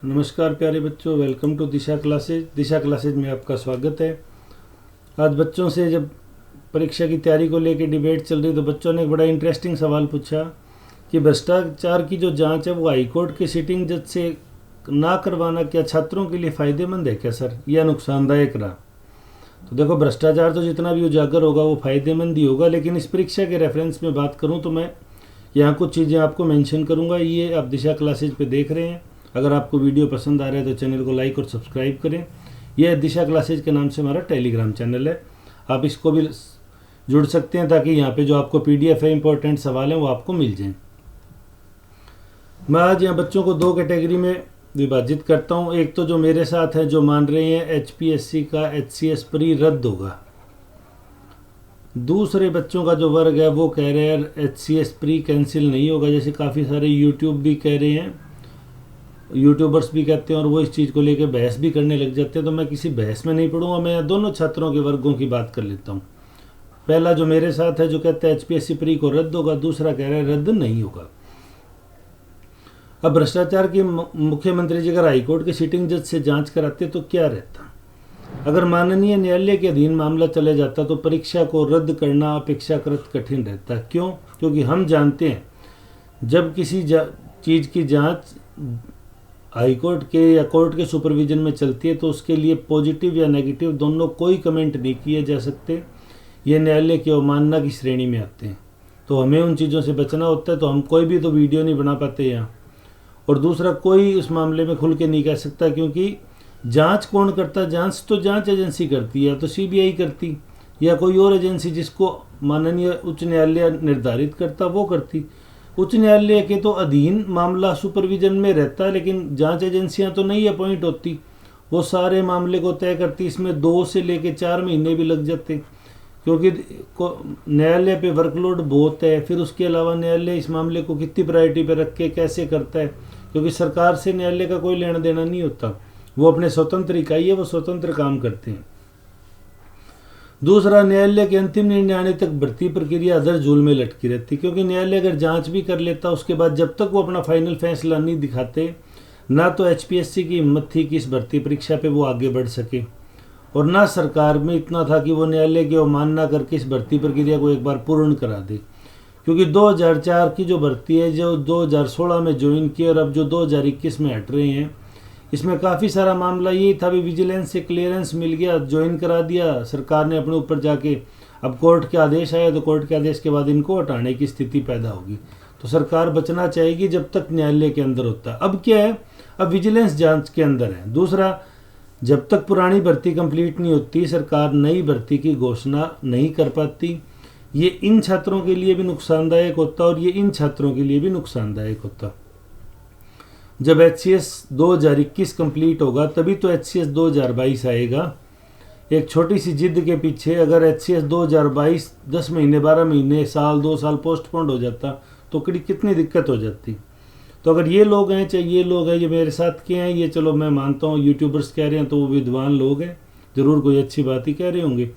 नमस्कार प्यारे बच्चों, welcome to Disha classes. Disha classes में आपका स्वागत है। आज बच्चों से जब परीक्षा की तैयारी को लेकर डिबेट चल रही तो बच्चों ने एक बड़ा इंटरेस्टिंग सवाल पूछा कि भ्रष्टाचार की जो जांच है वो हाईकोर्ट के सिटिंग जज से ना करवाना क्या छात्रों के लिए फ़ायदेमंद है क्या सर, या नुकसानदायक रहा? तो देखो, भ्रष्टाचार तो जितना भी उजागर होगा वो फ़ायदेमंद ही होगा, लेकिन इस परीक्षा के रेफरेंस में बात करूँ तो मैं यहाँ कुछ चीज़ें आपको मेंशन करूँगा। ये आप दिशा क्लासेज पे देख रहे हैं। अगर आपको वीडियो पसंद आ रहा है तो चैनल को लाइक और सब्सक्राइब करें। यह दिशा क्लासेज के नाम से हमारा टेलीग्राम चैनल है, आप इसको भी जुड़ सकते हैं ताकि यहाँ पे जो आपको पीडीएफ है, इंपॉर्टेंट सवाल हैं, वो आपको मिल जाएं। मैं आज यहाँ बच्चों को दो कैटेगरी में विभाजित करता हूँ। एक तो जो मेरे साथ है, जो मान रहे हैं एचपीएससी का एचसीएस प्री रद्द होगा। दूसरे बच्चों का जो वर्ग है वो कह रहे हैं एचसीएस प्री कैंसिल नहीं होगा, जैसे काफ़ी सारे यूट्यूब भी कह रहे हैं, यूट्यूबर्स भी कहते हैं, और वो इस चीज़ को लेकर बहस भी करने लग जाते हैं। तो मैं किसी बहस में नहीं पढ़ूंगा, मैं दोनों छात्रों के वर्गों की बात कर लेता हूँ। पहला जो मेरे साथ है, जो कहता है एचपीएससी प्री को रद्द होगा, दूसरा कह रहा है रद्द नहीं होगा। अब भ्रष्टाचार की मुख्यमंत्री जी अगर हाईकोर्ट के सिटिंग जज से जांच कराते तो क्या रहता? अगर माननीय न्यायालय के अधीन मामला चले जाता तो परीक्षा को रद्द करना अपेक्षाकृत कठिन रहता। क्यों? क्योंकि हम जानते हैं जब किसी चीज़ की जांच हाईकोर्ट के या कोर्ट के सुपरविजन में चलती है तो उसके लिए पॉजिटिव या नेगेटिव दोनों कोई कमेंट नहीं किए जा सकते। ये न्यायालय की अवमानना की श्रेणी में आते हैं, तो हमें उन चीज़ों से बचना होता है। तो हम कोई भी तो वीडियो नहीं बना पाते यहाँ, और दूसरा कोई उस मामले में खुल के नहीं कह सकता, क्योंकि जांच कौन करता? जांच तो जांच एजेंसी करती है, तो सीबीआई करती या कोई और एजेंसी जिसको माननीय उच्च न्यायालय निर्धारित करता वो करती। उच्च न्यायालय के तो अधीन मामला सुपरविजन में रहता है, लेकिन जांच एजेंसियां तो नहीं अपॉइंट होती, वो सारे मामले को तय करती। इसमें 2 से लेकर 4 महीने भी लग जाते, क्योंकि न्यायालय पे वर्कलोड बहुत है। फिर उसके अलावा न्यायालय इस मामले को कितनी प्रायोरिटी पे रख के कैसे करता है, क्योंकि सरकार से न्यायालय का कोई लेना देना नहीं होता, वो अपने स्वतंत्र इकाई है, वो स्वतंत्र काम करते हैं। दूसरा, न्यायालय के अंतिम निर्णय आने तक भर्ती प्रक्रिया अदर झूल में लटकी रहती, क्योंकि न्यायालय अगर जांच भी कर लेता उसके बाद जब तक वो अपना फाइनल फैसला नहीं दिखाते, ना तो एचपीएससी की हिम्मत थी कि इस भर्ती परीक्षा पे वो आगे बढ़ सके, और ना सरकार में इतना था कि वो न्यायालय की अवमानना करके इस भर्ती प्रक्रिया को एक बार पूर्ण करा दे। क्योंकि 2004 की जो भर्ती है, जो 2016 में ज्वाइन की और अब जो 2021 में हट रहे हैं, इसमें काफ़ी सारा मामला ये था भी विजिलेंस से क्लियरेंस मिल गया, ज्वाइन करा दिया सरकार ने अपने ऊपर जाके। अब कोर्ट के आदेश आया तो कोर्ट के आदेश के बाद इनको हटाने की स्थिति पैदा होगी, तो सरकार बचना चाहेगी जब तक न्यायालय के अंदर होता है। अब क्या है, अब विजिलेंस जांच के अंदर है। दूसरा, जब तक पुरानी भर्ती कंप्लीट नहीं होती सरकार नई भर्ती की घोषणा नहीं कर पाती। ये इन छात्रों के लिए भी नुकसानदायक होता और ये इन छात्रों के लिए भी नुकसानदायक होता। जब एचसीएस 2021 कंप्लीट होगा तभी तो एचसीएस 2022 आएगा। एक छोटी सी जिद के पीछे अगर एचसीएस 2022 10 महीने 12 महीने साल 2 साल पोस्टपोन्ड हो जाता तो कितनी दिक्कत हो जाती। तो अगर ये लोग हैं, चाहे ये लोग हैं, ये मेरे साथ के हैं, ये चलो मैं मानता हूँ यूट्यूबर्स कह रहे हैं तो वो विद्वान लोग हैं, ज़रूर कोई अच्छी बात ही कह रहे होंगे,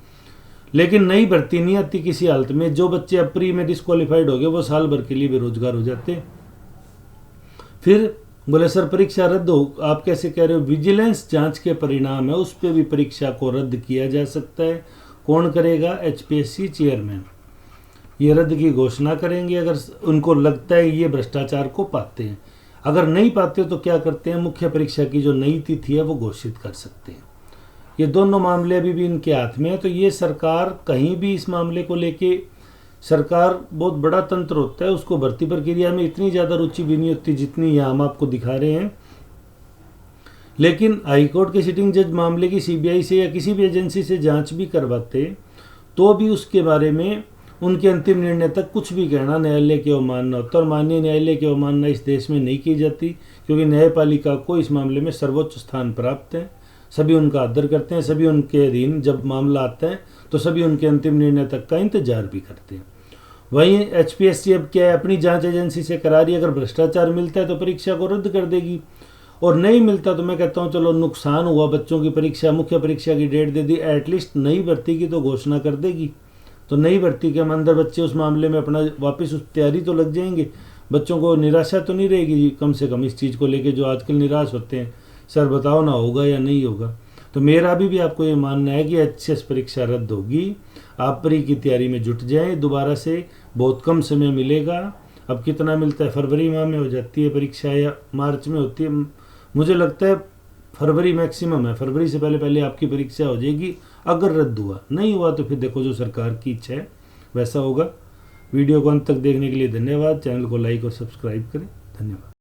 लेकिन नई भर्ती नहीं आती किसी हालत में। जो बच्चे अब प्री में डिस्क्वालीफाइड हो गए वो साल भर के लिए बेरोजगार हो जाते। फिर बोले सर परीक्षा रद्द हो, आप कैसे कह रहे हो? विजिलेंस जांच के परिणाम है, उस पर भी परीक्षा को रद्द किया जा सकता है। कौन करेगा? एचपीएससी चेयरमैन ये रद्द की घोषणा करेंगे अगर उनको लगता है ये भ्रष्टाचार को पाते हैं। अगर नहीं पाते तो क्या करते हैं? मुख्य परीक्षा की जो नई तिथि है वो घोषित कर सकते हैं। ये दोनों मामले अभी भी इनके हाथ में है। तो ये सरकार कहीं भी इस मामले को लेके, सरकार बहुत बड़ा तंत्र होता है, उसको भर्ती प्रक्रिया में इतनी ज़्यादा रुचि भी नहीं होती जितनी यहाँ हम आपको दिखा रहे हैं। लेकिन हाईकोर्ट के सिटिंग जज मामले की सीबीआई से या किसी भी एजेंसी से जांच भी करवाते तो भी उसके बारे में उनके अंतिम निर्णय तक कुछ भी कहना न्यायालय की अवमानना होता। और माननीय न्यायालय की अवमानना इस देश में नहीं की जाती, क्योंकि न्यायपालिका को इस मामले में सर्वोच्च स्थान प्राप्त है। सभी उनका आदर करते हैं, सभी उनके अधीन जब मामला आता है तो सभी उनके अंतिम निर्णय तक का इंतजार भी करते हैं। वहीं एचपीएससी अब क्या है, अपनी जांच एजेंसी से करा रही है। अगर भ्रष्टाचार मिलता है तो परीक्षा को रद्द कर देगी, और नहीं मिलता तो मैं कहता हूं चलो नुकसान हुआ, बच्चों की परीक्षा, मुख्य परीक्षा की डेट दे दी, एटलीस्ट नई भर्ती की तो घोषणा कर देगी। तो नई भर्ती के अंदर बच्चे उस मामले में अपना वापस उस तैयारी तो लग जाएंगे। बच्चों को निराशा तो नहीं रहेगी जी, कम से कम इस चीज़ को लेके जो आजकल निराश होते हैं, सर बताओ ना होगा या नहीं होगा। तो मेरा अभी भी आपको ये मानना है कि एचसीएस परीक्षा रद्द होगी। आप प्री की तैयारी में जुट जाएं, दोबारा से बहुत कम समय मिलेगा। अब कितना मिलता है, फरवरी माह में हो जाती है परीक्षा या मार्च में होती है, मुझे लगता है फरवरी मैक्सिमम है, फरवरी से पहले पहले आपकी परीक्षा हो जाएगी। अगर रद्द हुआ, नहीं हुआ तो फिर देखो जो सरकार की इच्छा है वैसा होगा। वीडियो को अंत तक देखने के लिए धन्यवाद। चैनल को लाइक और सब्सक्राइब करें। धन्यवाद।